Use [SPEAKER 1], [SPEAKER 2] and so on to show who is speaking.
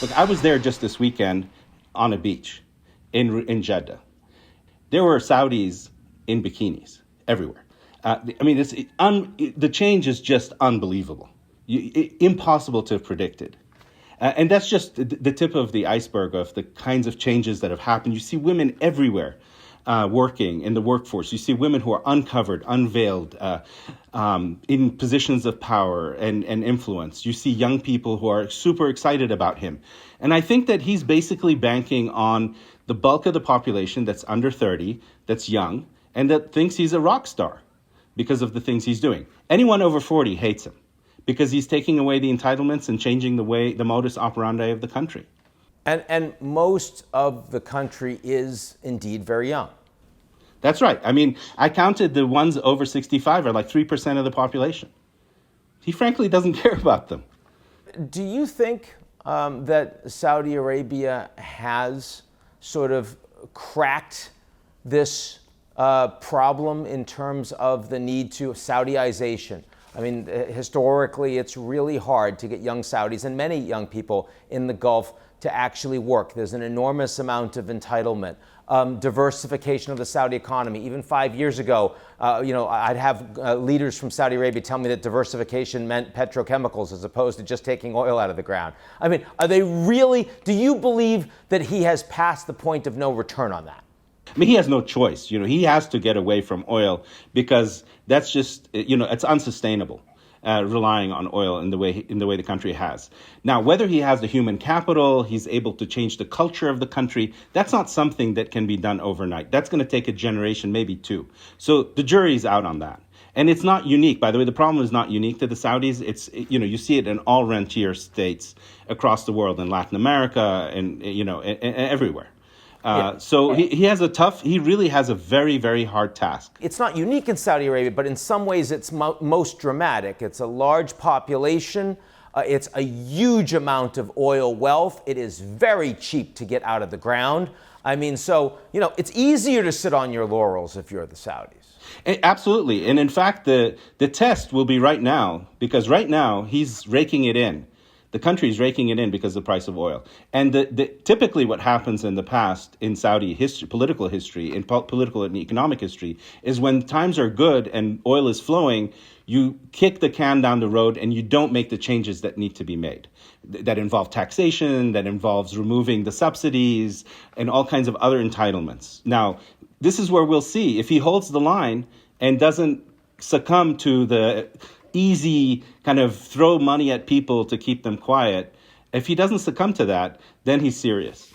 [SPEAKER 1] Look, I was there just this weekend on a beach in Jeddah. There were Saudis in bikinis everywhere. The change is just unbelievable, impossible to have predicted. And that's just the tip of the iceberg of the kinds of changes that have happened. You see women everywhere working in the workforce. You see women who are uncovered, unveiled, in positions of power and influence. You see young people who are super excited about him. And I think that he's basically banking on the bulk of the population that's under 30, that's young, and that thinks he's a rock star because of the things he's doing. Anyone over 40 hates him because he's taking away the entitlements and changing the modus operandi of the country.
[SPEAKER 2] And most of the country is indeed very young.
[SPEAKER 1] That's right. I mean, I counted the ones over 65 are like 3% of the population. He frankly doesn't care about them.
[SPEAKER 2] Do you think that Saudi Arabia has sort of cracked this problem in terms of the need to Saudiization? I mean, historically, it's really hard to get young Saudis and many young people in the Gulf to actually work. There's an enormous amount of entitlement, diversification of the Saudi economy. Even 5 years ago, I'd have leaders from Saudi Arabia tell me that diversification meant petrochemicals as opposed to just taking oil out of the ground. I mean, do you believe that he has passed the point of no return on that?
[SPEAKER 1] I mean, he has no choice. He has to get away from oil because that's just, it's unsustainable. Relying on oil in the way the country has. Now, whether he has the human capital, he's able to change the culture of the country, that's not something that can be done overnight. That's going to take a generation, maybe two. So the jury's out on that. And it's not unique. By the way, the problem is not unique to the Saudis. You see it in all rentier states across the world, in Latin America and everywhere. So he really has a very, very hard task.
[SPEAKER 2] It's not unique in Saudi Arabia, but in some ways it's most dramatic. It's a large population. It's a huge amount of oil wealth. It is very cheap to get out of the ground. I mean, so, it's easier to sit on your laurels if you're the Saudis.
[SPEAKER 1] Absolutely. And in fact, the test will be right now, because right now he's raking it in. The country is raking it in because of the price of oil. And typically what happens in the past in Saudi history, political history, in political and economic history, is when times are good and oil is flowing, you kick the can down the road and you don't make the changes that need to be made. That involve taxation, that involves removing the subsidies and all kinds of other entitlements. Now, this is where we'll see if he holds the line and doesn't succumb to the easy kind of throw money at people to keep them quiet. If he doesn't succumb to that, then he's serious.